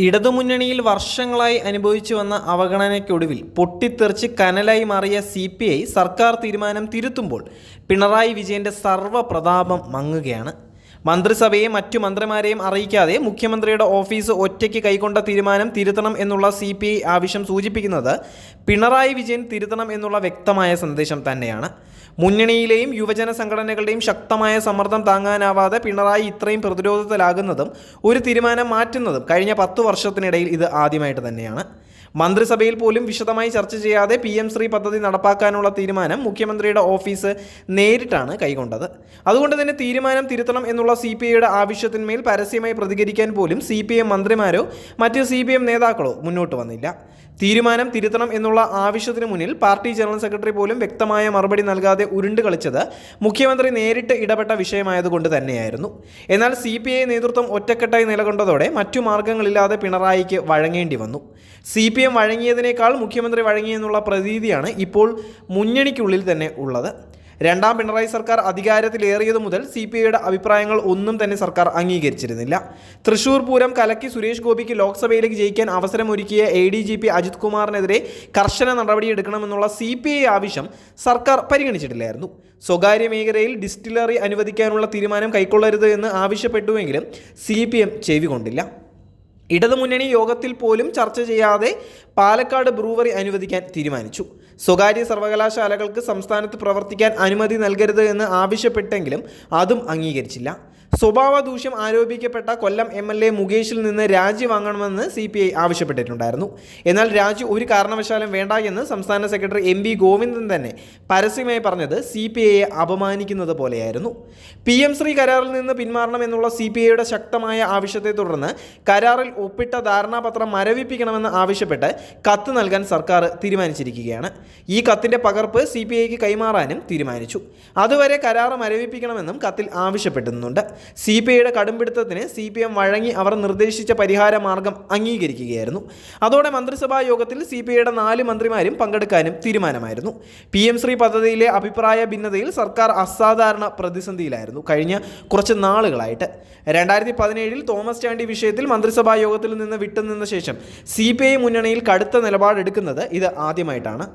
ഇടതുമുന്നണിയിൽ വർഷങ്ങളായി അനുഭവിച്ചു വന്ന അവഗണനയ്ക്കൊടുവിൽ പൊട്ടിത്തെറിച്ച് കനലായി മാറിയ CPI സർക്കാർ തീരുമാനം തിരുത്തുമ്പോൾ പിണറായി വിജയന്റെ സർവ്വപ്രതാപം മങ്ങുകയാണ്. മന്ത്രിസഭയെയും മറ്റു മന്ത്രിമാരെയും അറിയിക്കാതെ മുഖ്യമന്ത്രിയുടെ ഓഫീസ് ഒറ്റയ്ക്ക് കൈക്കൊണ്ട തീരുമാനം തിരുത്തണം എന്നുള്ള CPI ആവശ്യം സൂചിപ്പിക്കുന്നത് പിണറായി വിജയൻ തിരുത്തണം എന്നുള്ള വ്യക്തമായ സന്ദേശം തന്നെയാണ്. മുന്നണിയിലെയും യുവജന സംഘടനകളുടെയും ശക്തമായ സമ്മർദ്ദം താങ്ങാനാവാതെ പിണറായി ഇത്രയും പ്രതിരോധത്തിലാകുന്നതും ഒരു തീരുമാനം മാറ്റുന്നതും കഴിഞ്ഞ 10 വർഷത്തിനിടയിൽ ഇത് ആദ്യമായിട്ട് തന്നെയാണ്. മന്ത്രിസഭയിൽ പോലും വിശദമായി ചർച്ച ചെയ്യാതെ PM ശ്രീ പദ്ധതി നടപ്പാക്കാനുള്ള തീരുമാനം മുഖ്യമന്ത്രിയുടെ ഓഫീസ് നേരിട്ടാണ് കൈക്കൊണ്ടത്. അതുകൊണ്ട് തന്നെ തീരുമാനം തിരുത്തണം എന്നുള്ള CPIയുടെ ആവശ്യത്തിന്മേൽ പരസ്യമായി പ്രതികരിക്കാൻ പോലും CPM മന്ത്രിമാരോ മറ്റ് CPM നേതാക്കളോ മുന്നോട്ട് വന്നില്ല. തീരുമാനം തിരുത്തണം എന്നുള്ള ആവശ്യത്തിന് മുന്നിൽ പാർട്ടി ജനറൽ സെക്രട്ടറി പോലും വ്യക്തമായ മറുപടി നൽകാതെ ഉരുണ്ട് കളിച്ചത് മുഖ്യമന്ത്രി നേരിട്ട് ഇടപെട്ട വിഷയമായതുകൊണ്ട് തന്നെയായിരുന്നു. എന്നാൽ CPI നേതൃത്വം ഒറ്റക്കെട്ടായി നിലകൊണ്ടതോടെ മറ്റു മാർഗങ്ങളില്ലാതെ പിണറായിക്ക് വഴങ്ങേണ്ടി വന്നു. CPM വഴങ്ങിയതിനേക്കാൾ മുഖ്യമന്ത്രി വഴങ്ങിയെന്നുള്ള പ്രതീതിയാണ് ഇപ്പോൾ മുന്നണിക്കുള്ളിൽ തന്നെ ഉള്ളത്. രണ്ടാം പിണറായി സർക്കാർ അധികാരത്തിലേറിയതു മുതൽ CPIയുടെ അഭിപ്രായങ്ങൾ ഒന്നും തന്നെ സർക്കാർ അംഗീകരിച്ചിരുന്നില്ല. തൃശൂർ പൂരം കലക്കി സുരേഷ് ഗോപിക്ക് ലോക്സഭയിലേക്ക് ജയിക്കാൻ അവസരമൊരുക്കിയ ADGP അജിത് കുമാറിനെതിരെ കർശന നടപടിയെടുക്കണമെന്നുള്ള CPI ആവശ്യം സർക്കാർ പരിഗണിച്ചിട്ടില്ലായിരുന്നു. സ്വകാര്യ മേഖലയിൽ ഡിസ്റ്റിലറി അനുവദിക്കാനുള്ള തീരുമാനം കൈക്കൊള്ളരുത് എന്ന് ആവശ്യപ്പെട്ടുവെങ്കിലും CPM ചെവി കൊണ്ടില്ല. ഇടതുമുന്നണി യോഗത്തിൽ പോലും ചർച്ച ചെയ്യാതെ പാലക്കാട് ബ്രൂവറി അനുവദിക്കാൻ തീരുമാനിച്ചു. സ്വകാര്യ സർവകലാശാലകൾക്ക് സംസ്ഥാനത്ത് പ്രവർത്തിക്കാൻ അനുമതി നൽകരുത് എന്ന് ആവശ്യപ്പെട്ടെങ്കിലും അതും അംഗീകരിച്ചില്ല. സ്വഭാവ ദൂഷ്യം ആരോപിക്കപ്പെട്ട കൊല്ലം MLA മുകേഷിൽ നിന്ന് രാജി വാങ്ങണമെന്ന് CPI ആവശ്യപ്പെട്ടിട്ടുണ്ടായിരുന്നു. എന്നാൽ രാജി ഒരു കാരണവശാലും വേണ്ട എന്ന് സംസ്ഥാന സെക്രട്ടറി MV ഗോവിന്ദൻ തന്നെ പരസ്യമായി പറഞ്ഞത് CPIയെ അപമാനിക്കുന്നത് പോലെയായിരുന്നു. PM ശ്രീ കരാറിൽ നിന്ന് പിന്മാറണമെന്നുള്ള CPIയുടെ ശക്തമായ ആവശ്യത്തെ തുടർന്ന് കരാറിൽ ഒപ്പിട്ട ധാരണാപത്രം മരവിപ്പിക്കണമെന്ന് ആവശ്യപ്പെട്ട് കത്ത് നൽകാൻ സർക്കാർ തീരുമാനിച്ചിരിക്കുകയാണ്. ഈ കത്തിന്റെ പകർപ്പ് CPIക്ക് കൈമാറാനും തീരുമാനിച്ചു. അതുവരെ കരാർ മരവിപ്പിക്കണമെന്നും കത്തിൽ ആവശ്യപ്പെടുന്നുണ്ട്. CPIയുടെ കടുംപിടുത്തത്തിന് CPM വഴങ്ങി അവർ നിർദ്ദേശിച്ച പരിഹാര മാർഗം അംഗീകരിക്കുകയായിരുന്നു. അതോടെ മന്ത്രിസഭാ യോഗത്തിൽ CPIയുടെ 4 മന്ത്രിമാരും പങ്കെടുക്കാനും തീരുമാനമായിരുന്നു. PM ശ്രീ പദ്ധതിയിലെ അഭിപ്രായ ഭിന്നതയിൽ സർക്കാർ അസാധാരണ പ്രതിസന്ധിയിലായിരുന്നു കഴിഞ്ഞ കുറച്ച് നാളുകളായിട്ട്. 2017 തോമസ് ചാണ്ടി വിഷയത്തിൽ മന്ത്രിസഭാ യോഗത്തിൽ നിന്ന് വിട്ടുനിന്ന ശേഷം CPI മുന്നണിയിൽ കടുത്ത നിലപാടെടുക്കുന്നത് ഇത് ആദ്യമായിട്ടാണ്.